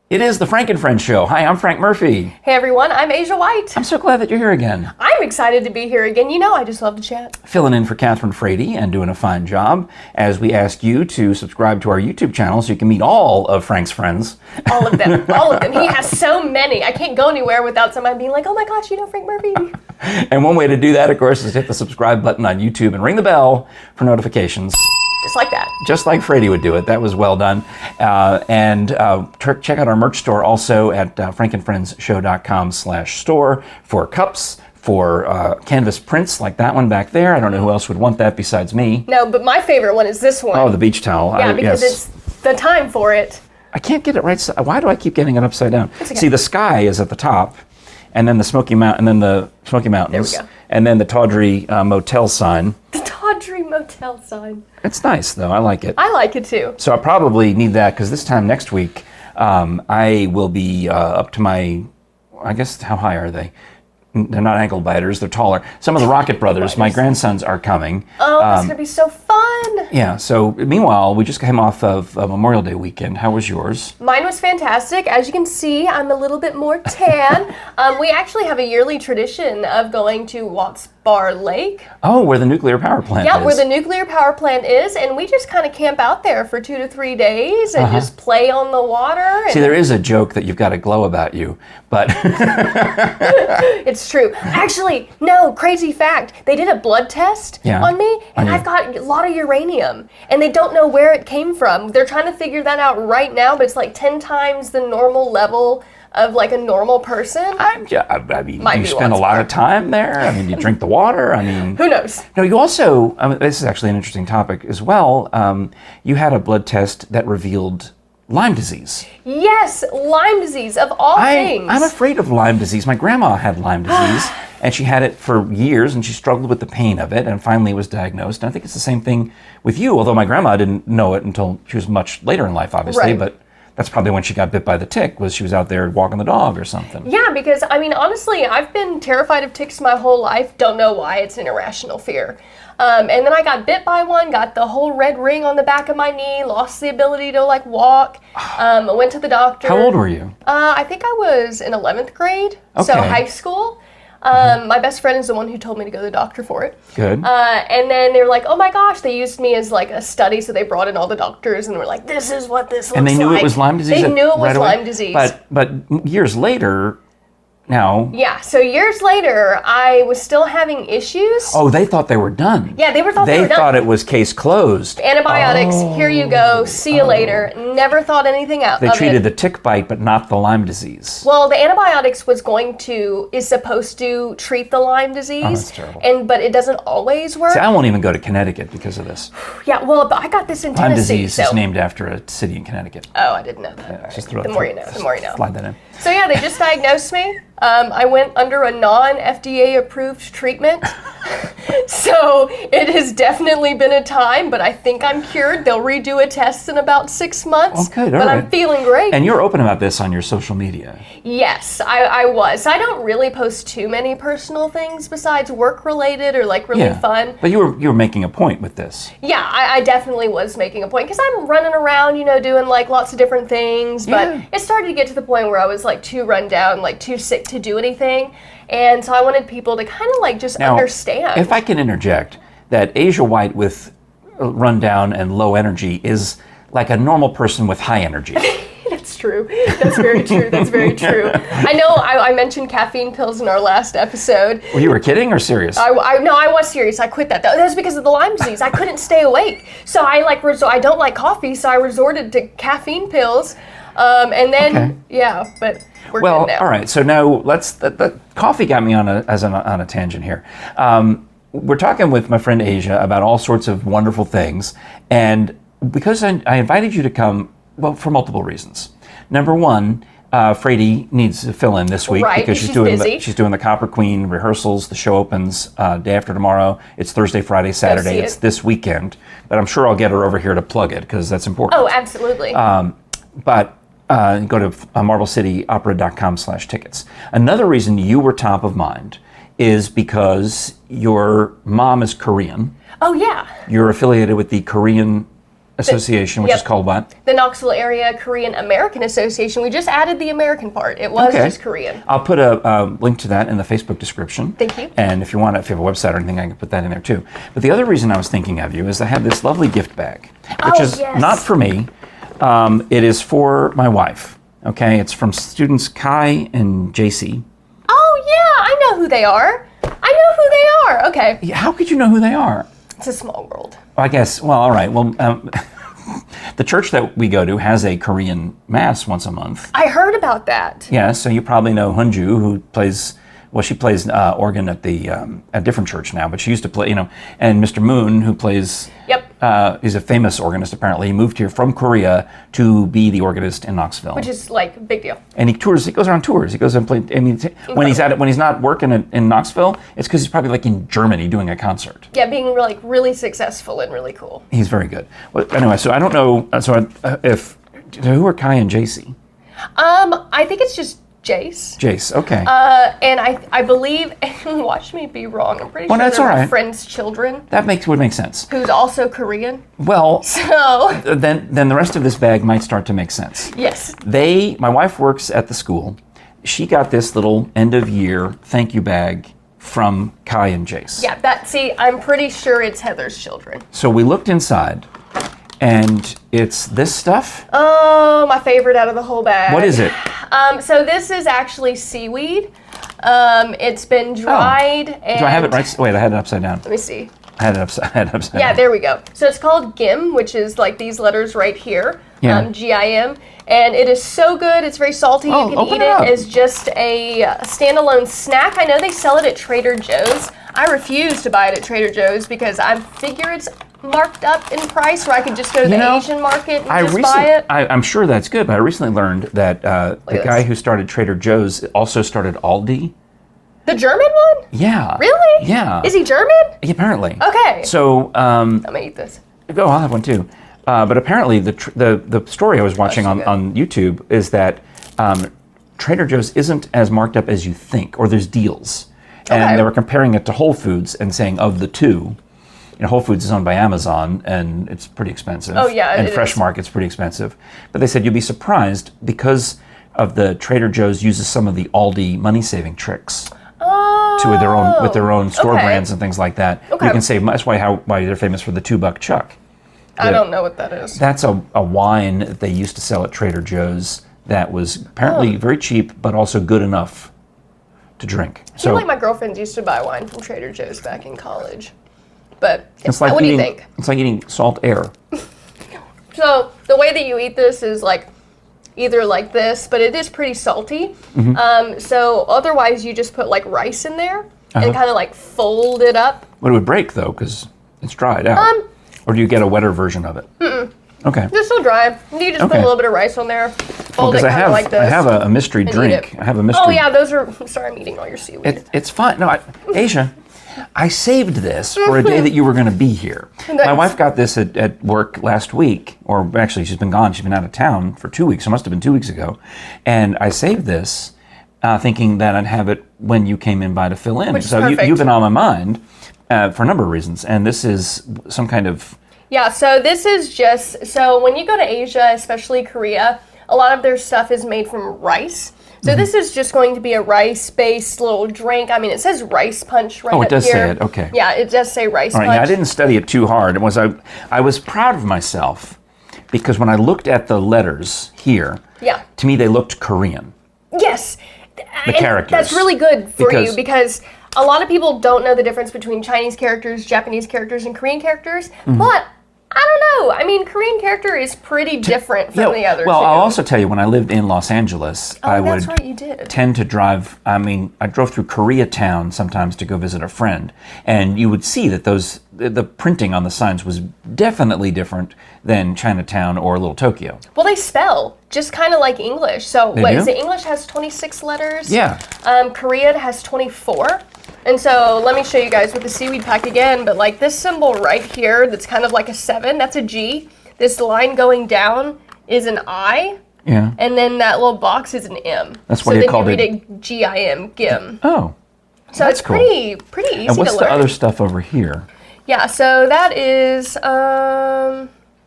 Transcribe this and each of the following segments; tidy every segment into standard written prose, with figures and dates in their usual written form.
It is the Frank and Friends show. Hi, I'm Frank Murphy. Hey everyone, I'm Azsha White. I'm so glad that you're here again. I'm excited to be here again. You know, I just love to chat. Filling in for Kathryn Frady and doing a fine job as we ask you to subscribe to our YouTube channel so you can meet all of Frank's friends. All of them. All of them. He has so many. I can't go anywhere without somebody being like, oh my gosh, you know Frank Murphy. And one way to do that, of course, is hit the subscribe button on YouTube and ring the bell for notifications. Just like that. Just like Frady would do it. That was well done. Check out our merch store also at frankandfriendsshow.com/store for cups, for canvas prints like that one back there. I don't know who else would want that besides me. No, but my favorite one is this one. Oh, the beach towel. Yeah, because it's the time for it. I can't get it right. Why do I keep getting it upside down? Okay. See, the sky is at the top, and then the Smoky Mountains, There we go. and then the tawdry motel sign. The tawdry motel sign. It's nice, though. I like it. I like it too. So I probably need that because this time next week, I will be up to my, I guess, how high are they? They're not ankle biters, they're taller. Some of the Rocket Brothers, my grandsons, are coming. Oh, that's going to be so fun. Yeah, so meanwhile, we just came off of Memorial Day weekend. How was yours? Mine was fantastic. As you can see, I'm a little bit more tan. We actually have a yearly tradition of going to Watts Bar Lake. Oh, where the nuclear power plant is. Yeah, where the nuclear power plant is, and we just kind of camp out there for 2 to 3 days and just play on the water. And See, there is a joke that you've got a glow about you, but... It's true. Actually, no, crazy fact. They did a blood test on me, and I've got a lot of uranium, and they don't know where it came from. They're trying to figure that out right now, but it's like 10 times the normal level of like a normal person. I mean, you spend a lot of time there. I mean, you drink the water. I mean... Who knows? No, you also, this is actually an interesting topic as well. You had a blood test that revealed Lyme disease. Yes, Lyme disease, of all things. I'm afraid of Lyme disease. My grandma had Lyme disease, and she had it for years, and she struggled with the pain of it, and finally was diagnosed. And I think it's the same thing with you, although my grandma didn't know it until she was much later in life, obviously, Right. but that's probably when she got bit by the tick, was she was out there walking the dog or something. Yeah, because, I mean, honestly, I've been terrified of ticks my whole life. Don't know why. It's an irrational fear. And then I got bit by one, got the whole red ring on the back of my knee, lost the ability to, like, walk. I went to the doctor. How old were you? I think I was in 11th grade, so Okay. high school. My best friend is the one who told me to go to the doctor for it. Good. And then they were like, oh my gosh, they used me as like a study, so they brought in all the doctors and were like, this is what this looks like. And they knew it was Lyme disease? They knew it was right away? Lyme disease. But years later, now... Yeah, so years later, I was still having issues. Oh, they thought they were done. Yeah, they were thought they were done. They thought it was case closed. Antibiotics, here you go, see you later. Never thought anything out They of it. treated the tick bite, but not the Lyme disease. Well, the antibiotics is supposed to treat the Lyme disease. Oh, that's terrible. But it doesn't always work. See, I won't even go to Connecticut because of this. Yeah, well, but I got this in Lyme Tennessee. disease is named after a city in Connecticut. Oh, I didn't know that. Yeah, All just right. The more you know, the more you know. Slide that in. So yeah, they just diagnosed me. I went under a non-FDA approved treatment. So it has definitely been a time, but I think I'm cured. They'll redo a test in about 6 months. Oh, good, but all I'm right. feeling great. And you're open about this on your social media. Yes, I was. I don't really post too many personal things besides work-related or like really fun. But you were making a point with this. Yeah, I definitely was making a point because I'm running around, doing like lots of different things. But it started to get to the point where I was like too run down, like too sick to do anything. And so I wanted people to kind of like just understand. If I can interject, that Azsha White with rundown and low energy is like a normal person with high energy. That's true. That's very true. That's very true. I know I mentioned caffeine pills in our last episode. Well, you were kidding or serious? No, I was serious. I quit that. That was because of the Lyme disease. I couldn't stay awake. So I don't like coffee, so I resorted to caffeine pills. And then, but we're good now. All right. So now the coffee got me on a tangent here. We're talking with my friend Azsha about all sorts of wonderful things. And because I invited you to come, well, for multiple reasons. Number one, Frady needs to fill in this week because she's doing the Copper Queen rehearsals. The show opens day after tomorrow. It's Thursday, Friday, Saturday. It's this weekend. But I'm sure I'll get her over here to plug it because that's important. Oh, absolutely. But go to marvelcityopera.com/tickets. Another reason you were top of mind is because your mom is Korean. Oh, yeah. You're affiliated with the Korean Association, which is called what? The Knoxville Area Korean American Association. We just added the American part. It was just Korean. I'll put a link to that in the Facebook description. Thank you. And if you have a website or anything, I can put that in there too. But the other reason I was thinking of you is I have this lovely gift bag, which is not for me. It is for my wife. Okay, it's from students Kai and JC. Oh yeah, I know who they are. Okay. Yeah, how could you know who they are? It's a small world. I guess. Well, all right. Well, the church that we go to has a Korean mass once a month. I heard about that. Yeah, so you probably know Hunju, who plays. Well, she plays organ at a different church now, but she used to play. And Mr. Moon, who plays. Yep. He's a famous organist. Apparently, he moved here from Korea to be the organist in Knoxville, which is like a big deal. And he tours. He goes around tours. He goes and plays. I mean, when he's not working in Knoxville, it's because he's probably like in Germany doing a concert. Yeah, being really successful and really cool. He's very good. Well, anyway, so I don't know. Who are Kai and JC? I think it's just Jace, okay. And I believe, and watch me be wrong, I'm pretty sure that's they're all my right. friend's children. That would make sense. Who's also Korean. Well, so then the rest of this bag might start to make sense. Yes. My wife works at the school. She got this little end of year thank you bag from Kai and Jace. Yeah, I'm pretty sure it's Heather's children. So we looked inside, and it's this stuff. Oh, my favorite out of the whole bag. What is it? So this is actually seaweed. It's been dried. And do I have it right? Wait, I had it upside down. Let me see. I had it upside down. Yeah, there we go. So it's called GIM, which is like these letters right here. Yeah. GIM. And it is so good. It's very salty. You can eat it as just a standalone snack. I know they sell it at Trader Joe's. I refuse to buy it at Trader Joe's because I figure it's marked up in price, where I could just go to the Asian market and buy it. I'm sure that's good, but I recently learned that the guy who started Trader Joe's also started Aldi. The German one? Yeah. Really? Yeah. Is he German? Apparently. Okay. So I'm gonna eat this. Oh, I'll have one too. But apparently the story I was watching on YouTube is that Trader Joe's isn't as marked up as you think, or there's deals. And they were comparing it to Whole Foods and saying of the two, Whole Foods is owned by Amazon and it's pretty expensive. Oh yeah, and Fresh Market's pretty expensive. But they said you'd be surprised because of the Trader Joe's uses some of the Aldi money saving tricks. With their own store brands and things like that. You can save. That's why they're famous for the $2 Chuck. I don't know what that is. That's a wine that they used to sell at Trader Joe's that was apparently very cheap, but also good enough to drink. I feel like my girlfriends used to buy wine from Trader Joe's back in college. But it's like what do you think? It's like eating salt air. So the way that you eat this is like either like this, but it is pretty salty. Mm-hmm. So otherwise you just put like rice in there and kind of like fold it up. Well, it would break though because it's dried out. Or do you get a wetter version of it? Mm-mm. Okay. It's still dry. You just put a little bit of rice on there. Fold it kind of like this. I have a mystery drink. I have a mystery. Oh yeah, those are. Sorry, I'm eating all your seaweed. It's fine. No, Azsha, I saved this for a day that you were going to be here. My wife got this at work last week, or actually she's been gone. She's been out of town for 2 weeks. It must have been 2 weeks ago, and I saved this, thinking that I'd have it when you came in by to fill in. Which is perfect. You've been on my mind for a number of reasons, and this is some kind of. Yeah, so this is just, so when you go to Asia, especially Korea, a lot of their stuff is made from rice. So this is just going to be a rice-based little drink. I mean, it says rice punch right up here. Oh, it does say it, okay. Yeah, it does say rice punch. Yeah, I didn't study it too hard. I was proud of myself because when I looked at the letters here, to me they looked Korean. Yes. The characters. That's really good for you because a lot of people don't know the difference between Chinese characters, Japanese characters, and Korean characters, but I don't know. I mean, Korean character is pretty different from the other two. Well, I'll also tell you, when I lived in Los Angeles, I would tend to drive, I drove through Koreatown sometimes to go visit a friend, and you would see that the printing on the signs was definitely different than Chinatown or Little Tokyo. Well, they spell just kind of like English. So, English has 26 letters. Yeah. Korean has 24. And so let me show you guys with the seaweed pack again, but like this symbol right here that's kind of like a 7, that's a G. This line going down is an I. Yeah. And then that little box is an M. That's why you called it. So then you read it GIM, GIM. Oh. So it's cool. pretty easy to learn. And what's the other stuff over here? Yeah, so that is,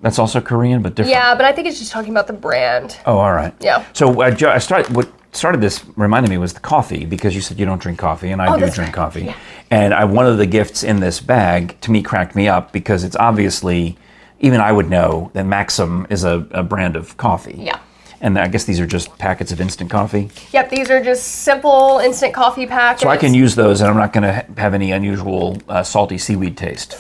That's also Korean, but different. Yeah, but I think it's just talking about the brand. Oh, all right. Yeah. So what started this reminded me was the coffee, because you said you don't drink coffee, and I do drink coffee. Yeah. And one of the gifts in this bag, to me, cracked me up, because it's obviously, even I would know that Maxim is a brand of coffee. Yeah. And I guess these are just packets of instant coffee. Yep, these are just simple instant coffee packets. So I can use those, and I'm not going to have any unusual salty seaweed taste.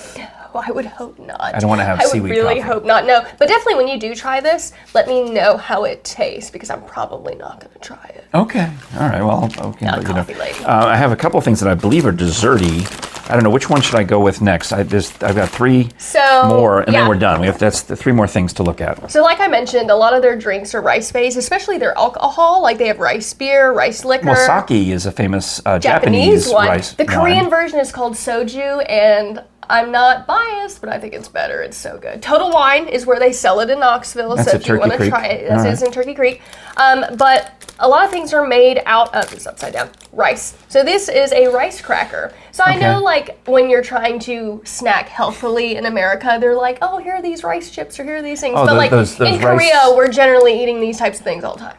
Oh, I would hope not. I don't want to have seaweed coffee. I would really coffee. hope not. No, but definitely when you do try this, let me know how it tastes, because I'm probably not going to try it. Okay. All right. Well, okay. Not a coffee lady. I have a couple of things that I believe are desserty. I don't know, which one should I go with next? I've got three more, and then we're done. That's the three more things to look at. So like I mentioned, a lot of their drinks are rice-based, especially their alcohol. Like they have rice beer, rice liquor. Well, sake is a famous Japanese one. rice The Korean wine. version is called soju, and I'm not biased, but I think it's better. It's so good. Total Wine is where they sell it in Knoxville. That's so at if you want to Turkey try Creek. it, this is in Turkey Creek. But a lot of things are made out of, it's upside down, rice. So this is a rice cracker. So I know, like, when you're trying to snack healthily in America, they're like, oh, here are these rice chips, or here are these things. But those in rice- Korea, we're generally eating these types of things all the time.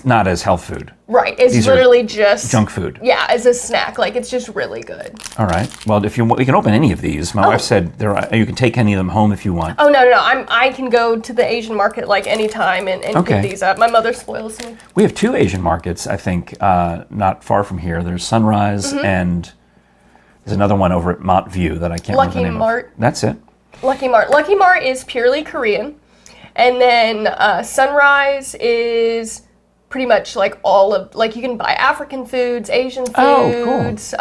Not as health food. Right. It's These are literally just junk food. Yeah, as a snack. Like, it's just really good. All right. Well, we can open any of these. My wife said you can take any of them home if you want. Oh, no. I can go to the Asian market like anytime and pick these up. My mother spoils me. We have two Asian markets, I think, not far from here. There's Sunrise, and there's another one over at Montview that I can't remember the name Mart. of. That's it. Lucky Mart. Lucky Mart is purely Korean. And then Sunrise is pretty much like all of, like, you can buy African foods, Asian foods,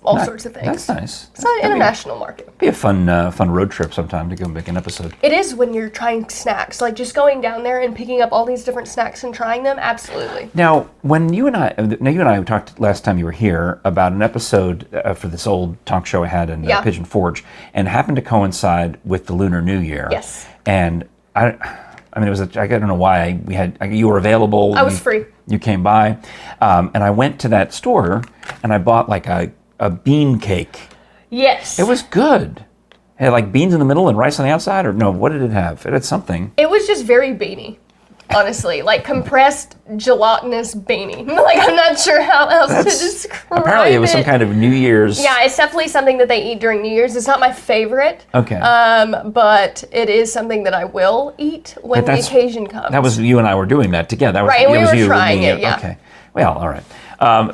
all sorts of things. That's nice. It's an international market. It'd be a fun road trip sometime to go make an episode. It is when you're trying snacks, like just going down there and picking up all these different snacks and trying them. Absolutely. Now, you and I talked last time you were here about an episode for this old talk show I had in Pigeon Forge, and it happened to coincide with the Lunar New Year. Yes. And I mean, I don't know why you were available. I was free. You came by, and I went to that store and I bought like a bean cake. Yes. It was good. It had like beans in the middle and rice on the outside, or no? What did it have? It had something. It was just very beany, honestly, like compressed gelatinous beany. Like, I'm not sure how else to describe it. Apparently, it was some kind of New Year's. Yeah, it's definitely something that they eat during New Year's. It's not my favorite. Okay. But it is something that I will eat when the occasion comes. That was you and I were doing that together. Right, and we were trying it. Yeah. Okay. Well, all right.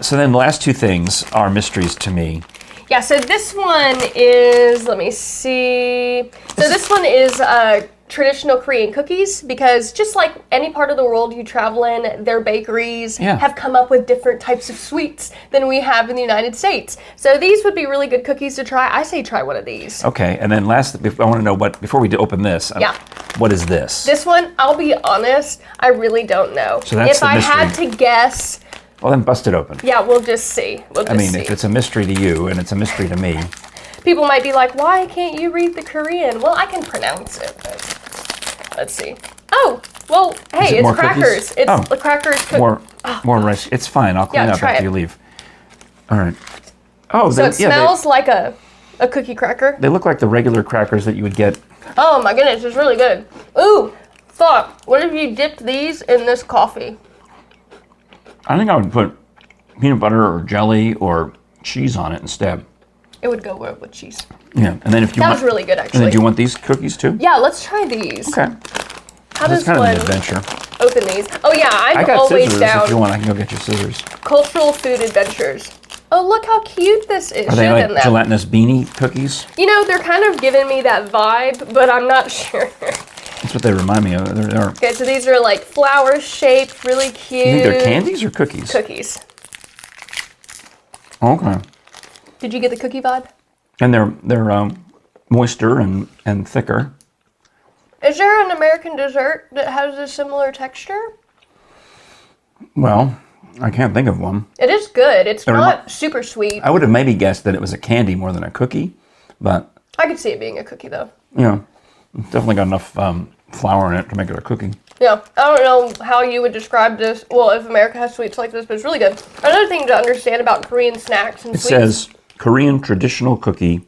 So then the last two things are mysteries to me. Yeah, so this one is, let me see. So this one is traditional Korean cookies, because just like any part of the world you travel in, their bakeries have come up with different types of sweets than we have in the United States. So these would be really good cookies to try. I say try one of these. Okay, and then last, I want to know before we open this, what is this? This one, I'll be honest, I really don't know. So that's if I had to guess. Well, then bust it open. Yeah, we'll just see. If it's a mystery to you and it's a mystery to me. People might be like, why can't you read the Korean? Well, I can pronounce it, but let's see. Oh, well, hey, it's crackers. Cookies? It's the crackers. More rice. It's fine. I'll clean up after you leave. All right. Oh, so it smells like a cookie cracker. They look like the regular crackers that you would get. Oh my goodness, it's really good. Ooh, thought, what if you dipped these in this coffee? I think I would put peanut butter or jelly or cheese on it instead. It would go well with cheese. Yeah, and then if you that was really good, actually. And then do you want these cookies too? Yeah, let's try these. Okay. How does kind one of an adventure. Open these? Oh yeah, I got always scissors. down. If you want, I can go get your scissors. Cultural food adventures. Oh, look how cute this is. Are they like gelatinous beanie cookies? You know, they're kind of giving me that vibe, but I'm not sure. That's what they remind me of. Okay, so these are like flower shaped, really cute. You think they're candies or cookies? Cookies. Okay. Did you get the cookie vibe? And they're moister and thicker. Is there an American dessert that has a similar texture? Well, I can't think of one. It is good. It's not super sweet. I would have maybe guessed that it was a candy more than a cookie, but I could see it being a cookie though. Yeah, it's definitely got enough flour in it to make it a cookie. Yeah, I don't know how you would describe this. Well, if America has sweets like this, but it's really good. Another thing to understand about Korean snacks and sweets. It says Korean traditional cookie.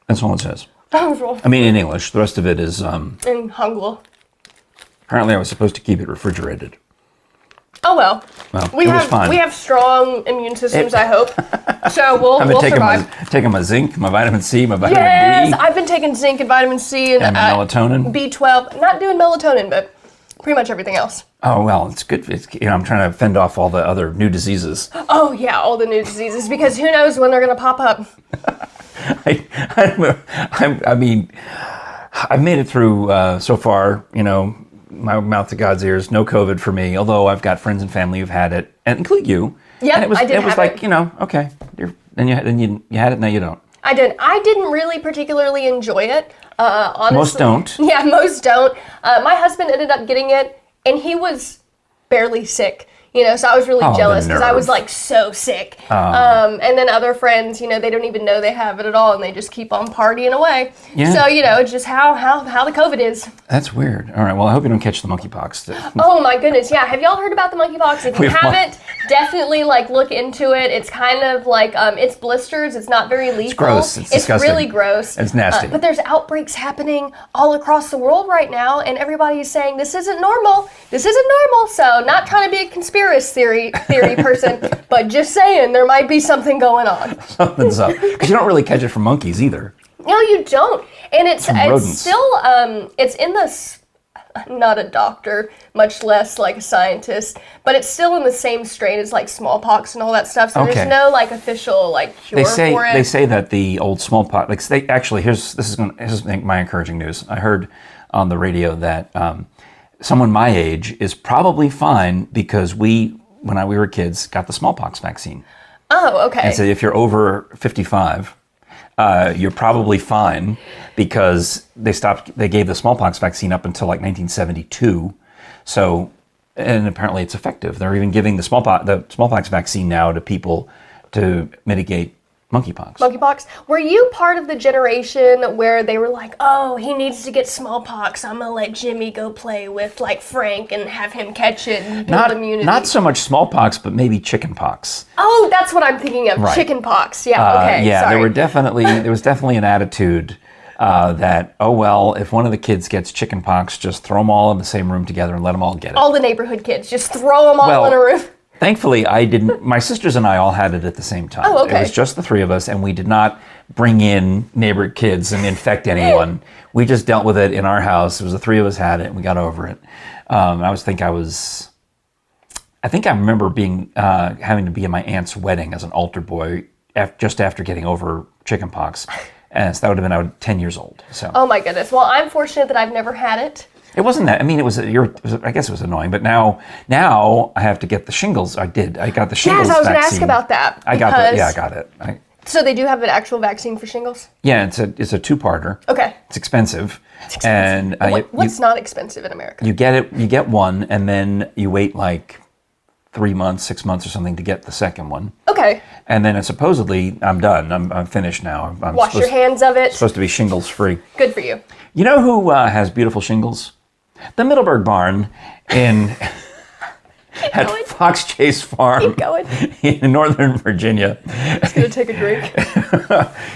That's all it says. I mean, in English. The rest of it is... in Hangul. Apparently, I was supposed to keep it refrigerated. Oh, well. It was fine. We have strong immune systems, I hope. So we'll survive. Taking my zinc, my vitamin C, my vitamin D. Yes, I've been taking zinc and vitamin C and melatonin. B12. Not doing melatonin, but pretty much everything else. Oh, well, it's good. I'm trying to fend off all the other new diseases. Oh, yeah, all the new diseases, because who knows when they're going to pop up. I mean, I've made it through so far, my mouth to God's ears, no COVID for me, although I've got friends and family who've had it, and including you. Yeah, it was like, it. Okay, then you had it, now you don't. I did. I didn't really particularly enjoy it, honestly. Most don't. Yeah, most don't. My husband ended up getting it, and he was barely sick. So I was really jealous because I was like so sick. And then other friends, they don't even know they have it at all, and they just keep on partying away. Yeah. So it's just how the COVID is. That's weird. All right. Well, I hope you don't catch the monkeypox. Oh my goodness. Yeah. Have y'all heard about the monkeypox? If you haven't, definitely look into it. It's kind of like it's blisters. It's not very lethal. It's gross. It's disgusting. Really gross. It's nasty. But there's outbreaks happening all across the world right now, and everybody's saying this isn't normal. This isn't normal. So not trying to be a conspiracy theory person, but just saying there might be something going on. Something's up. Because you don't really catch it from monkeys either. No, you don't. And it's still it's in the not a doctor, much less like a scientist, but it's still in the same strain as like smallpox and all that stuff. So there's no official cure for it. They say that the old smallpox, this is my encouraging news. I heard on the radio that someone my age is probably fine because when we were kids, got the smallpox vaccine. Oh, okay. And so if you're over 55, you're probably fine because they gave the smallpox vaccine up until 1972. So, and apparently it's effective. They're even giving the smallpox vaccine now to people to mitigate monkeypox. Monkeypox? Were you part of the generation where they were like, oh, he needs to get smallpox. I'm going to let Jimmy go play with Frank and have him catch it and build immunity? Not so much smallpox, but maybe chickenpox. Oh, that's what I'm thinking of. Right. Chickenpox. Yeah, okay. Yeah, sorry. There was definitely an attitude that, oh, well, if one of the kids gets chickenpox, just throw them all in the same room together and let them all get it. All the neighborhood kids, just throw them all in a room. Thankfully, I didn't. My sisters and I all had it at the same time. Oh, okay. It was just the three of us, and we did not bring in neighbor kids and infect anyone. We just dealt with it in our house. It was the three of us had it, and we got over it. I think I remember being having to be at my aunt's wedding as an altar boy just after getting over chickenpox, and so that would have been I was 10 years old. So. Oh my goodness. Well, I'm fortunate that I've never had it. It wasn't that. I mean, I guess it was annoying, but now I have to get the shingles. I got the shingles vaccine. Yes, I was going to ask about that. I got it. So they do have an actual vaccine for shingles? Yeah, it's a two-parter. Okay. It's expensive. And what's not expensive in America? You get one, and then you wait 3 months, 6 months or something to get the second one. Okay. And then supposedly I'm done. I'm finished now. Wash your hands of it. Supposed to be shingles free. Good for you. You know who has beautiful shingles? The Middleburg Barn at Fox Chase Farm in Northern Virginia. I'm just going to take a drink.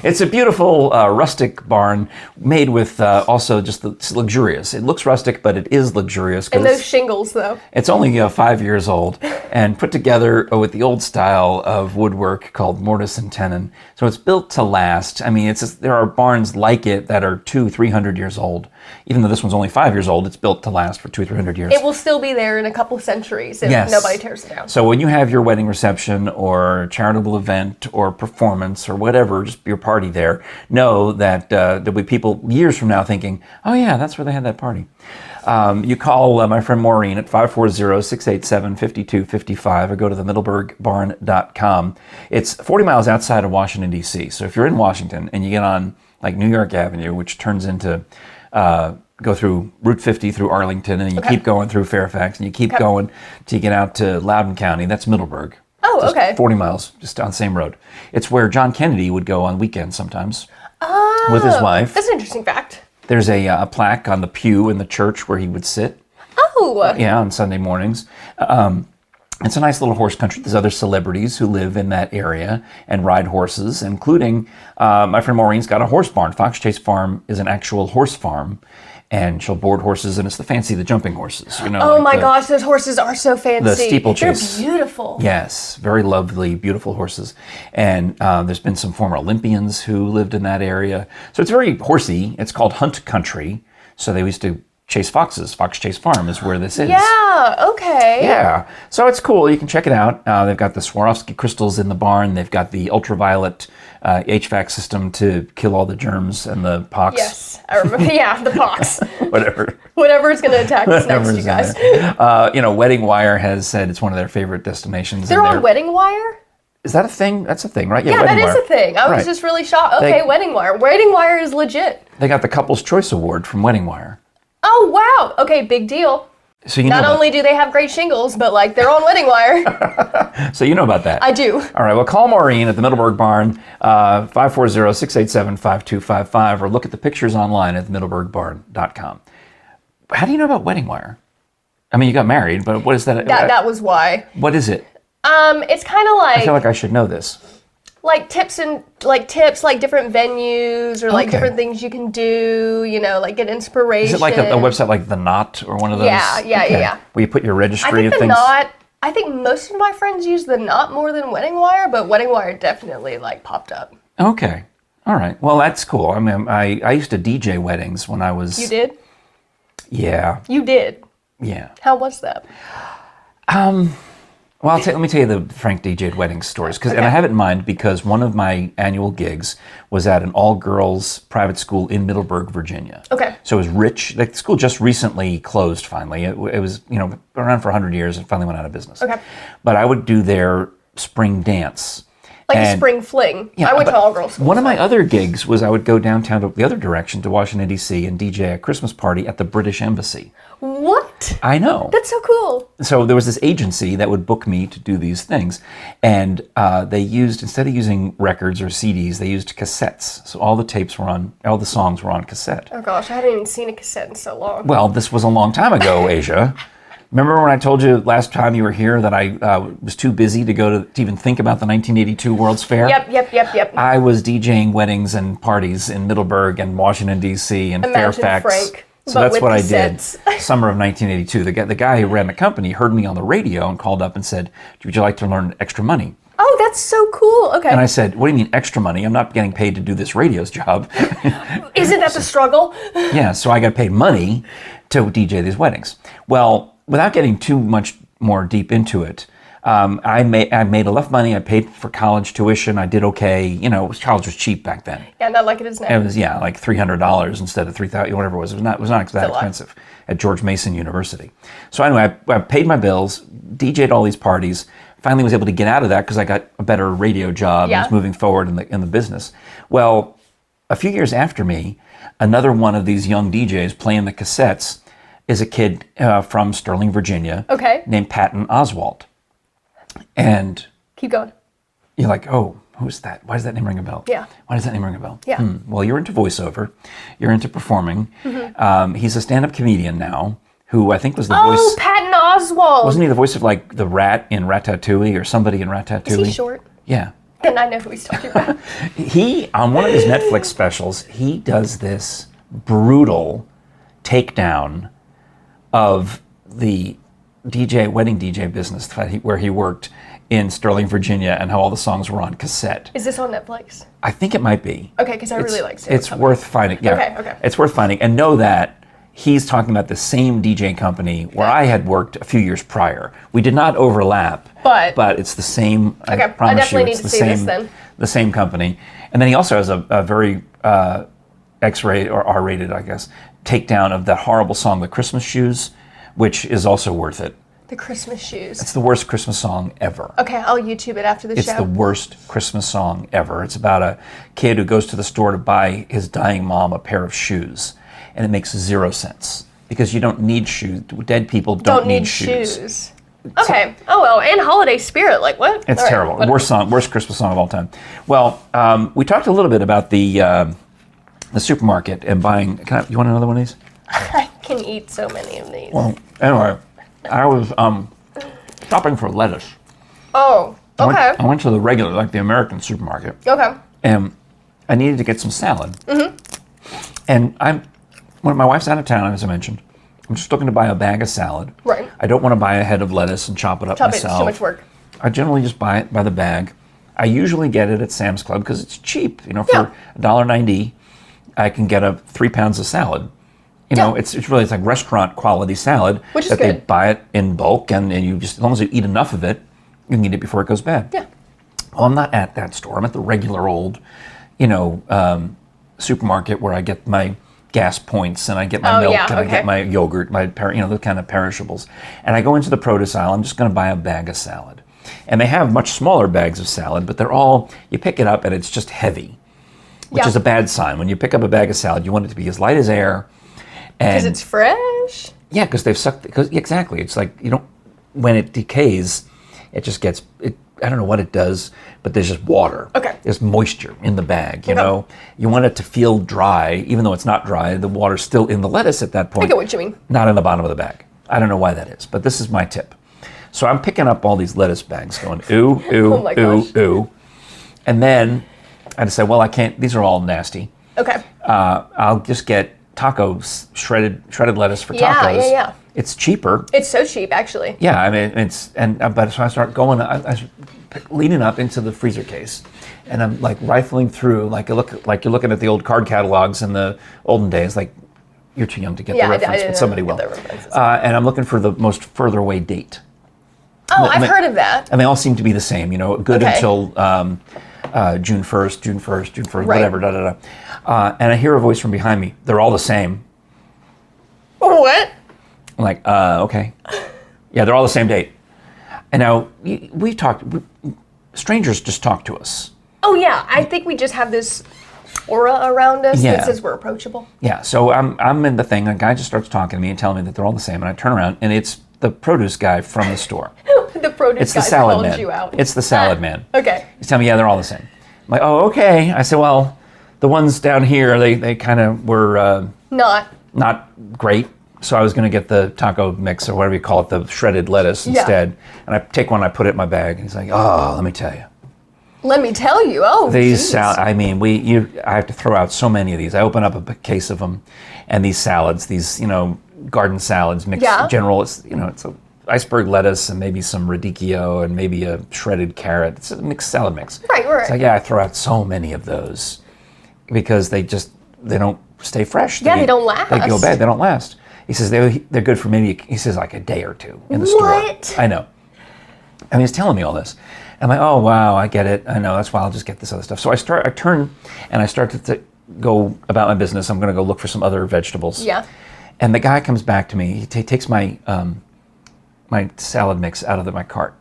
It's a beautiful rustic barn made with also it's luxurious. It looks rustic, but it is luxurious. And those shingles, though. It's only 5 years old and put together with the old style of woodwork called mortise and tenon. So it's built to last. I mean, there are barns like it that are 200-300 years old. Even though this one's only 5 years old, it's built to last for 200-300 years. It will still be there in a couple centuries if nobody tears it down. So when you have your wedding reception or charitable event or performance or whatever, just your party there, know that there'll be people years from now thinking, oh yeah, that's where they had that party. You call my friend Maureen at 540-687-5255 or go to themiddleburgbarn.com. It's 40 miles outside of Washington, D.C. So if you're in Washington and you get on New York Avenue, which turns into go through Route 50 through Arlington, and you keep going through Fairfax, and you keep going till you get out to Loudoun County. That's Middleburg. Oh, just okay. 40 miles, just on the same road. It's where John Kennedy would go on weekends sometimes Oh, with his wife. That's an interesting fact. There's a plaque on the pew in the church where he would sit. Oh. Yeah, on Sunday mornings. It's a nice little horse country. There's other celebrities who live in that area and ride horses, including my friend Maureen's got a horse barn. Fox Chase Farm is an actual horse farm, and she'll board horses, and it's the jumping horses. Oh my gosh, those horses are so fancy. The steeplechase. They're beautiful. Yes, very lovely, beautiful horses. And there's been some former Olympians who lived in that area. So it's very horsey. It's called Hunt Country. So they used to chase foxes. Fox Chase Farm is where this is. Yeah, okay. Yeah, so it's cool. You can check it out. They've got the Swarovski crystals in the barn. They've got the ultraviolet HVAC system to kill all the germs and the pox. Yes, I remember. Yeah, the pox. Whatever. Whatever's going to attack us next, you guys. Wedding Wire has said it's one of their favorite destinations. They're on Wedding Wire? Is that a thing? That's a thing, right? Yeah, Wedding that is Wire. a thing. I was just really shocked. Okay, Wedding Wire. Wedding Wire is legit. They got the Couples Choice Award from Wedding Wire. Oh, wow. Okay, big deal. So Not only do they have great shingles, but they're on Wedding Wire. So you know about that. I do. All right, well, call Maureen at the Middleburg Barn, 540-687-5255, or look at the pictures online at themiddleburgbarn.com. How do you know about Wedding Wire? I mean, you got married, but what is that? That was why. What is it? It's kind of I feel like I should know this. tips, different venues or different things you can do, get inspiration. Is it like a website like The Knot or one of those? Yeah. Where you put your registry of things? I think most of my friends use The Knot more than Wedding Wire, but Wedding Wire definitely popped up. Okay. All right. Well, that's cool. I mean, I used to DJ weddings when I was... You did? Yeah. You did? Yeah. How was that? Well, let me tell you the Frank DJ'd wedding stories, and I have it in mind because one of my annual gigs was at an all-girls private school in Middleburg, Virginia. Okay. So it was rich. The school just recently closed. Finally, it was around for 100 years and finally went out of business. Okay. But I would do their spring dance. A spring fling. Yeah, I went to all-girls school. One of my other gigs was I would go downtown to the other direction to Washington, D.C. and DJ a Christmas party at the British Embassy. What? I know. That's so cool. So there was this agency that would book me to do these things. And they used, instead of using records or CDs, they used cassettes. So all the songs were on cassette. Oh gosh, I hadn't even seen a cassette in so long. Well, this was a long time ago, Azsha. Remember when I told you last time you were here that I was too busy to go to even think about the 1982 World's Fair? Yep. I was DJing weddings and parties in Middleburg and Washington, D.C. and Fairfax. Frank, so that's what cassettes. I did. Summer of 1982. The guy who ran the company heard me on the radio and called up and said, "Would you like to learn extra money?" Oh, that's so cool. Okay. And I said, "What do you mean extra money? I'm not getting paid to do this radio's job." Isn't that the struggle? Yeah, so I got paid money to DJ these weddings. Well, without getting too much more deep into it, I made enough money. I paid for college tuition. I did okay. College was cheap back then. Yeah, not like it is now. It was like $300 instead of $3,000, whatever it was. It was not that expensive at George Mason University. So anyway, I paid my bills, DJ'd all these parties. Finally, was able to get out of that because I got a better radio job and was moving forward in the business. Well, a few years after me, another one of these young DJs playing the cassettes is a kid from Sterling, Virginia, named Patton Oswalt. And keep going. You're like, oh, who's that? Why does that name ring a bell? Yeah. Why does that name ring a bell? Yeah. Well, you're into voiceover. You're into performing. Mm-hmm. He's a stand-up comedian now, who I think was the voice. Oh, Patton Oswalt. Wasn't he the voice of the rat in Ratatouille or somebody in Ratatouille? Is he short? Yeah. Then I know who he's talking about. He, on one of his Netflix specials, he does this brutal takedown of the wedding DJ business where he worked in Sterling, Virginia, and how all the songs were on cassette. Is this on Netflix? I think it might be. Okay, because I really like it. It's worth finding. Yeah. Okay. It's worth finding. And know that he's talking about the same DJ company where I had worked a few years prior. We did not overlap, but it's the same. Okay, I promise you, it's the same. The same company. And then he also has a very X-rated or R-rated, I guess, takedown of that horrible song, "The Christmas Shoes," which is also worth it. The Christmas Shoes. It's the worst Christmas song ever. Okay, I'll YouTube it after the show. It's the worst Christmas song ever. It's about a kid who goes to the store to buy his dying mom a pair of shoes, and it makes 0 sense because you don't need shoes. Dead people don't need shoes. Okay. Oh well, and holiday spirit. Like what? It's terrible. Worst Christmas song of all time. Well, we talked a little bit about the supermarket and buying. You want another one of these? I can eat so many of these. Well, anyway, I was shopping for lettuce. Oh, okay. I went to the regular, like the American supermarket. Okay. And I needed to get some salad. Mm-hmm. And when my wife's out of town, as I mentioned, I'm just looking to buy a bag of salad. Right. I don't want to buy a head of lettuce and chop it up myself. It's too much work. I generally just buy it by the bag. I usually get it at Sam's Club because it's cheap. For $1.90, I can get 3 pounds of salad. It's really like restaurant quality salad. Which is that good. They buy it in bulk, and you just, as long as you eat enough of it, you can eat it before it goes bad. Yeah. Well, I'm not at that store. I'm at the regular old, supermarket where I get my gas points and I get my milk and I get my yogurt, the kind of perishables. And I go into the produce aisle. I'm just going to buy a bag of salad. And they have much smaller bags of salad, but you pick it up and it's just heavy, which is a bad sign. When you pick up a bag of salad, you want it to be as light as air. Because it's fresh? Yeah, because they've sucked, exactly. It's like, when it decays, it just gets, I don't know what it does, but there's just water. Okay. There's moisture in the bag, you know. You want it to feel dry, even though it's not dry. The water's still in the lettuce at that point. I get what you mean. Not in the bottom of the bag. I don't know why that is, but this is my tip. So I'm picking up all these lettuce bags going, ooh, ooh, Oh my gosh. ooh. And then I decide, well, I can't, these are all nasty. Okay. I'll just get tacos, shredded lettuce for tacos. Yeah. It's cheaper. It's so cheap, actually. Yeah, I mean, but so I start going, I leaning up into the freezer case, and I'm like rifling through, like you're looking at the old card catalogs in the olden days, like you're too young to get the reference, but somebody will. And I'm looking for the most further away date. Oh, I've heard of that. And they all seem to be the same, good until June 1st, right. whatever, and I hear a voice from behind me. They're all the same. What? I'm like, okay. Yeah, they're all the same date. And now, strangers just talk to us. Oh, yeah. I think we just have this aura around us that says we're approachable. Yeah, so I'm in the thing, and a guy just starts talking to me and telling me that they're all the same, and I turn around, and it's the produce guy from the store. The produce guy called you out. It's the salad man. Okay. He's telling me, yeah, they're all the same. I'm like, oh, okay. I said, well, the ones down here, they kind of were not great. So I was going to get the taco mix, or whatever you call it, the shredded lettuce instead. And I take one, I put it in my bag, and he's like, oh, let me tell you. Let me tell you. Oh, these I have to throw out so many of these. I open up a case of them, and these salads, garden salads mixed general. It's it's a iceberg lettuce and maybe some radicchio and maybe a shredded carrot. It's a mixed salad mix. Right. It's like, I throw out so many of those because they don't stay fresh. Yeah, they don't last. They go bad. They don't last. He says they're good for maybe, he says, like a day or two in the store. What? I know. And he's telling me all this. I'm like, oh, wow, I get it. I know, that's why I'll just get this other stuff. So I turn and I start to go about my business. I'm going to go look for some other vegetables. Yeah. And the guy comes back to me. He takes my my salad mix out of my cart.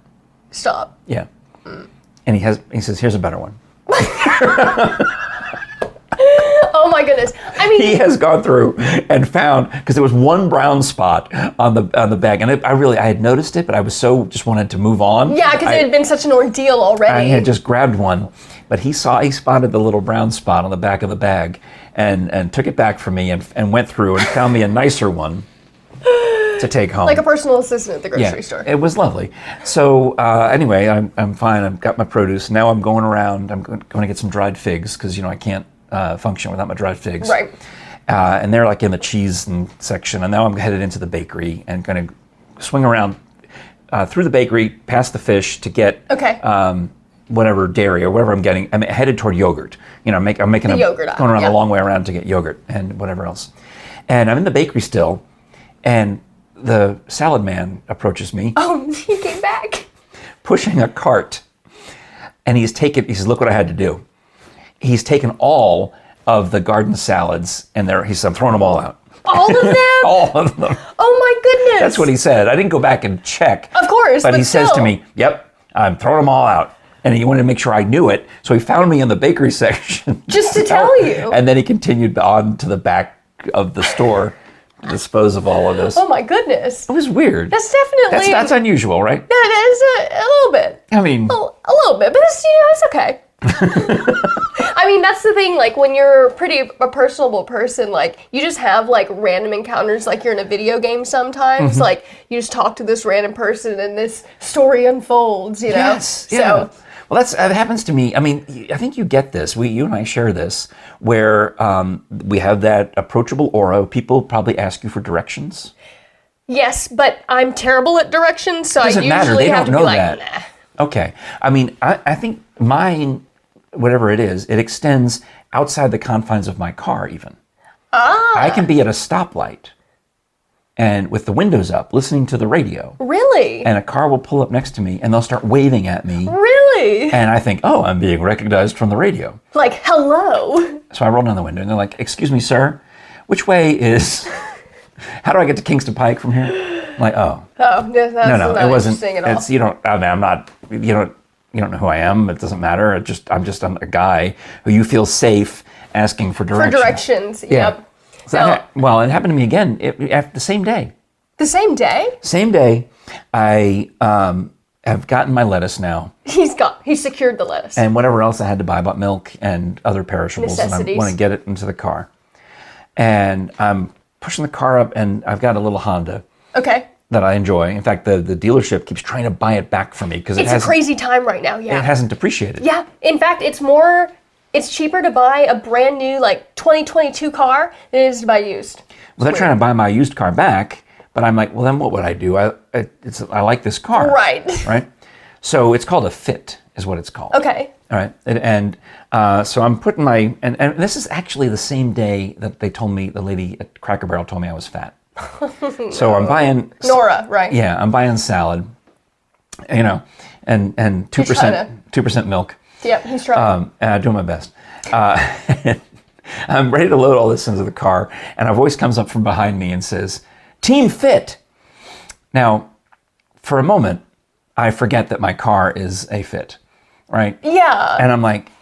Stop. Yeah. And he says, here's a better one. Oh my goodness! I mean, he has gone through and found, because there was one brown spot on the bag, and I had noticed it, but I was just wanted to move on. Yeah, because it had been such an ordeal already. I had just grabbed one, but he spotted the little brown spot on the back of the bag, and took it back from me and went through and found me a nicer one to take home. Like a personal assistant at the grocery store. It was lovely. So anyway, I'm fine. I've got my produce. Now I'm going around. I'm going to get some dried figs because I can't function without my dried figs. Right. And they're like in the cheese section. And now I'm headed into the bakery and going to swing around through the bakery, past the fish to get whatever dairy or whatever I'm getting. I'm headed toward yogurt. I'm making yogurt going around a long way around to get yogurt and whatever else. And I'm in the bakery still, and the salad man approaches me. Oh, he came back. Pushing a cart. And he says, look what I had to do. He's taken all of the garden salads, and I'm throwing them all out. All of them? All of them. Oh my goodness. That's what he said. I didn't go back and check. Of course, but he says to me, yep, I'm throwing them all out. And he wanted to make sure I knew it, so he found me in the bakery section. Just to tell you. And then he continued on to the back of the store to dispose of all of this. Oh my goodness. It was weird. That's definitely... That's unusual, right? That is a little bit. I mean... A little bit, but it's okay. I mean, that's the thing, like, when you're a personable person, like, you just have, like, random encounters, like you're in a video game sometimes. Mm-hmm. Like, you just talk to this random person and this story unfolds, you know? Yes, yeah. So, Well, that happens to me. I mean, I think you get this. You and I share this, where we have that approachable aura. People probably ask you for directions. yes, but I'm terrible at directions, so I Doesn't usually matter. They have don't to know be that. like, nah. Okay. I mean, I think mine, whatever it is, it extends outside the confines of my car even. I can be at a stoplight and with the windows up, listening to the radio. Really? And a car will pull up next to me and they'll start waving at me. Really? And I think, oh, I'm being recognized from the radio. Like, hello? So I roll down the window and they're like, excuse me, sir, which way is, how do I get to Kingston Pike from here? I'm like, oh. Oh, that's No, not it wasn't. interesting at all. It's, you don't, I mean, I'm not, you don't know who I am. It doesn't matter. I'm just a guy who you feel safe asking for directions. For directions, yep. So well, it happened to me again after the same day. The same day? Same day, I have gotten my lettuce now. He secured the lettuce. And whatever else I had to buy, I bought milk and other perishables. Necessities. And I want to get it into the car. And I'm pushing the car up and I've got a little Honda. Okay. That I enjoy. In fact, the dealership keeps trying to buy it back from me because it's a crazy time right now. Yeah, it hasn't depreciated. Yeah, in fact, it's cheaper to buy a brand new like 2022 car than it is to buy used. Well, they're trying to buy my used car back, but I'm like, well, then what would I do? I like this car. Right. Right. So it's called a Fit, is what it's called. Okay. All right. And so I'm putting and this is actually the same day that they told me, the lady at Cracker Barrel told me I was fat. So I'm buying Nora, right? Yeah, I'm buying salad, and 2% milk. Yep, he's trying. And I'm doing my best. I'm ready to load all this into the car, and a voice comes up from behind me and says, "Team Fit." Now, for a moment, I forget that my car is a Fit, right? Yeah. And I'm like,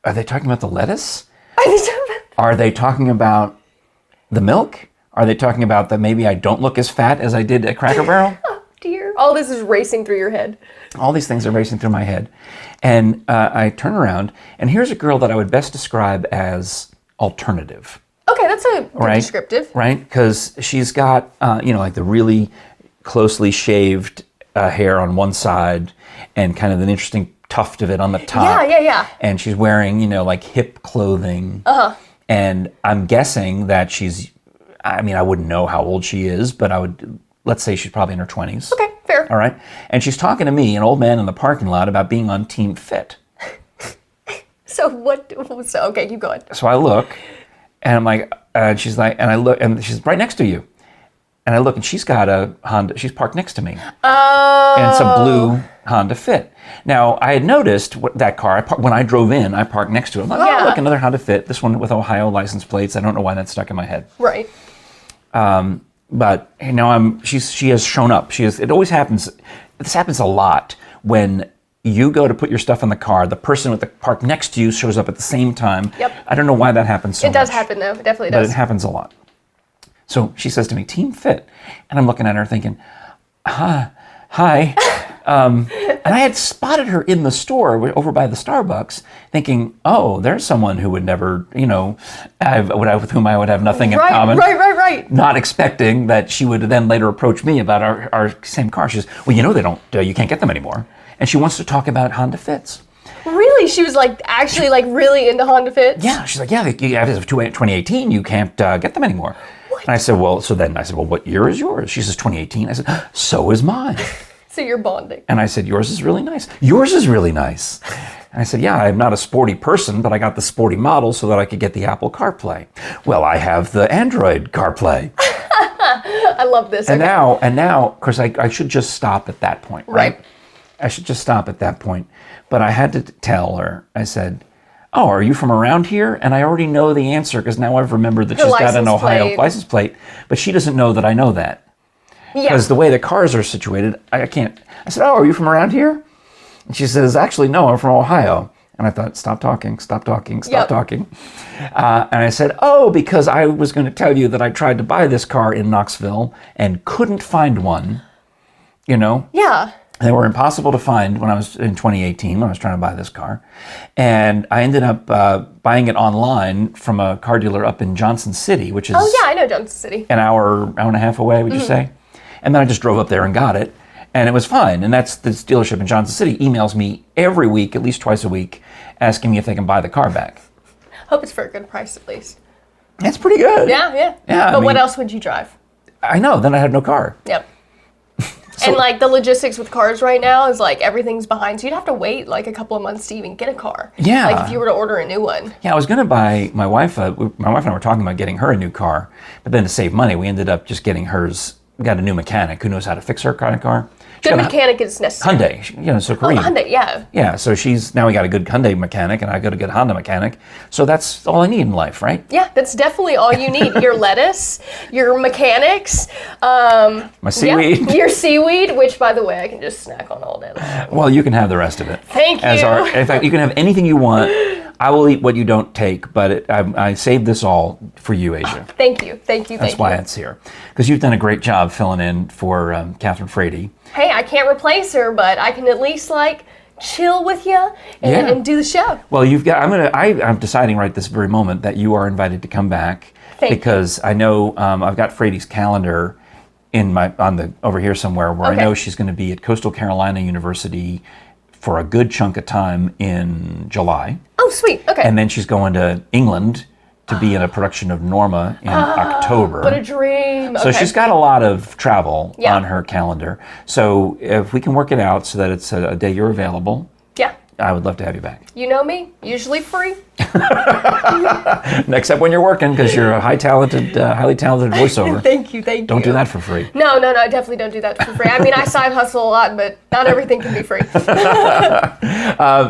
are they talking about the lettuce? Are they talking about? Are they talking about the milk? Are they talking about that maybe I don't look as fat as I did at Cracker Barrel? Oh, dear. All this is racing through your head. All these things are racing through my head. And I turn around, and here's a girl that I would best describe as alternative. Okay, that's a good descriptive. Right? Because she's got, like the really closely shaved hair on one side and kind of an interesting tuft of it on the top. Yeah. And she's wearing, like hip clothing. Uh-huh. And I'm guessing that I wouldn't know how old she is, but let's say she's probably in her 20s. Okay, fair. All right. And she's talking to me, an old man in the parking lot, about being on Team Fit. Okay, keep going. So I look, and I'm like, she's like, and I look, and she's right next to you. And I look, and she's got a Honda, she's parked next to me. Oh. And it's a blue Honda Fit. Now, I had noticed that car, when I drove in, I parked next to it. I'm like, oh, look, another Honda Fit, this one with Ohio license plates. I don't know why that's stuck in my head. Right. But now she has shown up. It always happens, this happens a lot when you go to put your stuff in the car, the person with the park next to you shows up at the same time. Yep. I don't know why that happens so much. It does happen, though. It definitely does. But it happens a lot. So she says to me, Team Fit. And I'm looking at her thinking, hi. And I had spotted her in the store over by the Starbucks thinking, oh, there's someone who would never, with whom I would have nothing in common. Right. Not expecting that she would then later approach me about our same car. She says, well, you can't get them anymore. And she wants to talk about Honda Fits. Really? She was really into Honda Fits? Yeah. She's like, as of 2018, you can't get them anymore. What? And I said, well, what year is yours? She says, 2018. I said, so is mine. So you're bonding. And I said, yours is really nice. Yours is really nice. And I said, yeah, I'm not a sporty person, but I got the sporty model so that I could get the Apple CarPlay. Well, I have the Android CarPlay. I love this. And now, of course, I should just stop at that point, right? I should just stop at that point. But I had to tell her, I said, oh, are you from around here? And I already know the answer because now I've remembered that she's got an Ohio license plate, but she doesn't know that I know that. Because the way the cars are situated, I can't. I said, oh, are you from around here? And she says, actually, no, I'm from Ohio. And I thought, stop talking. And I said, oh, because I was going to tell you that I tried to buy this car in Knoxville and couldn't find one, Yeah. They were impossible to find when I was in 2018 when I was trying to buy this car. And I ended up buying it online from a car dealer up in Johnson City, which is... Oh, yeah, I know Johnson City. An hour and a half away, would you say? And then I just drove up there and got it. And it was fine. And that's this dealership in Johnson City emails me every week, at least twice a week, asking me if they can buy the car back. Hope it's for a good price, at least. That's pretty good. Yeah. But what else would you drive? I know. Then I had no car. Yep. And like the logistics with cars right now is like everything's behind. So you'd have to wait like a couple of months to even get a car. Yeah. Like if you were to order a new one. Yeah, I was going to buy my wife and I were talking about getting her a new car. But then to save money, we ended up just getting hers. We got a new mechanic who knows how to fix her kind of car. Good mechanic is necessary. Hyundai, so Korean. Oh, Hyundai, yeah. Yeah, so now we got a good Hyundai mechanic and I got a good Honda mechanic. So that's all I need in life, right? Yeah, that's definitely all you need. Your lettuce, your mechanics, my seaweed. Yeah, your seaweed, which by the way, I can just snack on all day long. Well, you can have the rest of it. Thank you. In fact, you can have anything you want. I will eat what you don't take, but I saved this all for you, Azsha. Thank you. That's why it's here. Because you've done a great job filling in for Kathryn Frady. Hey, I can't replace her, but I can at least chill with you and do the show. Well, I'm deciding right this very moment that you are invited to come back. Because I know I've got Frady's calendar over here somewhere where I know she's going to be at Coastal Carolina University for a good chunk of time in July. Oh, sweet. Okay. And then she's going to England to be in a production of Norma in October. What a dream. So she's got a lot of travel on her calendar. So if we can work it out so that it's a day you're available, I would love to have you back. You know me, usually free. Except when you're working, because you're a highly talented voiceover. Thank you. Don't do that for free. No, I definitely don't do that for free. I mean, I side hustle a lot, but not everything can be free.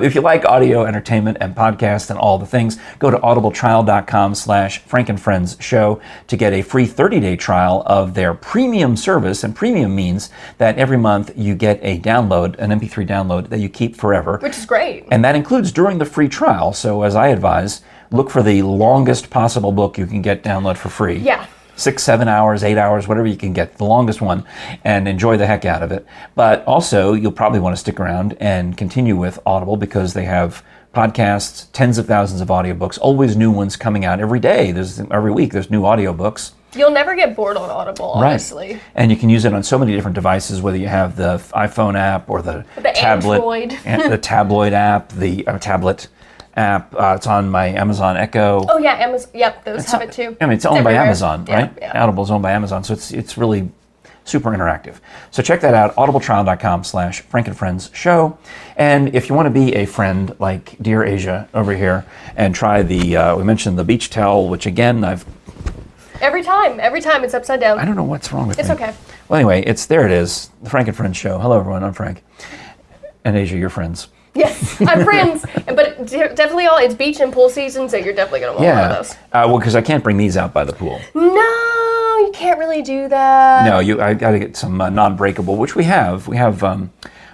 If you like audio, entertainment, and podcasts and all the things, go to audibletrial.com/FrankandFriendsShow to get a free 30-day trial of their premium service. And premium means that every month you get a download, an MP3 download that you keep forever. Which is great. And that includes during the free trial. So as I advise, look for the longest possible book you can get download for free. Yeah. 6, 7 hours, 8 hours, whatever you can get, the longest one, and enjoy the heck out of it. But also, you'll probably want to stick around and continue with Audible because they have podcasts, tens of thousands of audiobooks, always new ones coming out every day. Every week there's new audiobooks. You'll never get bored on Audible, honestly. Right. And you can use it on so many different devices, whether you have the iPhone app or the tablet, the tabloid app, the tablet app. It's on my Amazon Echo. Oh yeah, Amazon. Yep, those have it too. I mean, it's owned by Amazon, right? Yeah. Audible's owned by Amazon, so it's really super interactive. So check that out, audibletrial.com/FrankandFriendsShow. And if you want to be a friend like dear Azsha over here and try we mentioned the beach towel, which again, Every time it's upside down. I don't know what's wrong with it. It's okay. Well, anyway, there it is, the Frank and Friends Show. Hello, everyone. I'm Frank. And Azsha, you're friends. Yes, I'm friends. But definitely it's beach and pool season, so you're definitely going to want one of those. Well, because I can't bring these out by the pool. No, you can't really do that. No, I got to get some non-breakable, which we have. We have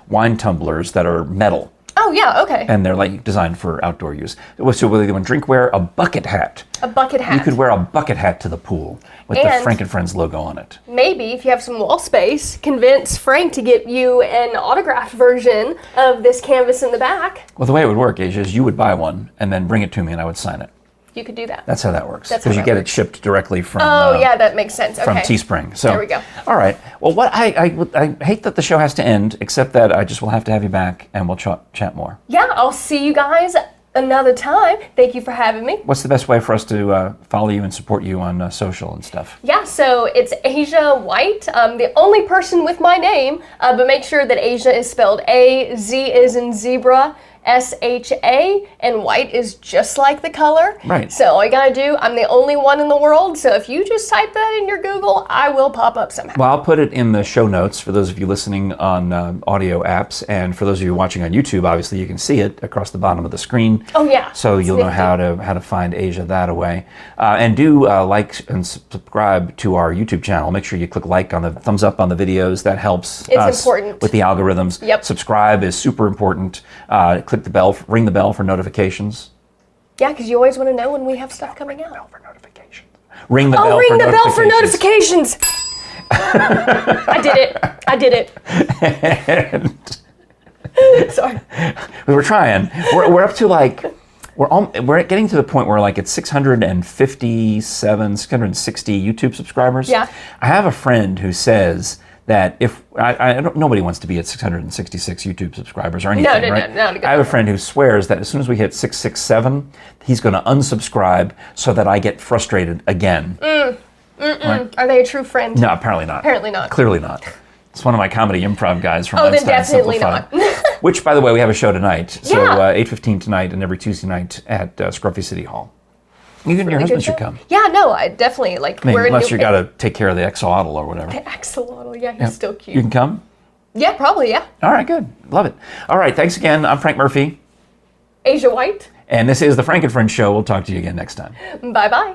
wine tumblers that are metal. Oh, yeah, okay. And they're designed for outdoor use. So whether you want drinkware, a bucket hat. A bucket hat. You could wear a bucket hat to the pool with the Frank and Friends logo on it. Maybe, if you have some wall space, convince Frank to get you an autographed version of this canvas in the back. Well, the way it would work is you would buy one and then bring it to me and I would sign it. You could do that. That's how that works. Because you get it shipped directly from. Oh, yeah, that makes sense. Okay. From Teespring. So there we go. All right. Well, I hate that the show has to end, except that I just will have to have you back and we'll chat more. Yeah, I'll see you guys another time. Thank you for having me. What's the best way for us to follow you and support you on social and stuff? Yeah, so it's Azsha White. I'm the only person with my name, but make sure that Azsha is spelled A-Z as in zebra, S-H-A, and white is just like the color. Right. So all you gotta do, I'm the only one in the world, so if you just type that in your Google, I will pop up somehow. Well, I'll put it in the show notes for those of you listening on audio apps, and for those of you watching on YouTube, obviously you can see it across the bottom of the screen. Oh yeah. So you'll know how to find Azsha that way. And do like and subscribe to our YouTube channel. Make sure you click like on the thumbs up on the videos. That helps us important. With the algorithms. Yep. Subscribe is super important. Click the bell, ring the bell for notifications. Yeah, because you always want to know when we have stuff coming out. Ring the bell for notifications. Ring the bell for notifications. I did it. Sorry. We're trying. We're up to like, we're getting to the point where like it's 657, 660 YouTube subscribers. Yeah. I have a friend who says that if nobody wants to be at 666 YouTube subscribers or anything, right? No. I have a friend who swears that as soon as we hit 667, he's going to unsubscribe so that I get frustrated again. Right? Are they a true friend? No, apparently not. Apparently not. Clearly not. It's one of my comedy improv guys from Oh, then Einstein definitely Simplified. not. Which, by the way, we have a show tonight. So Yeah. 8:15 tonight and every Tuesday night at Scruffy City Hall. You and your Really husband good should show. come. Yeah, no, I definitely like. I mean, we're in unless New- you got to take care of the axolotl or whatever. The axolotl. Yeah, he's still cute. You can come? Yeah, probably. Yeah. All right, good. Love it. All right, thanks again. I'm Frank Murphy. Azsha White. And this is The Frank and Friends Show. We'll talk to you again next time. Bye bye.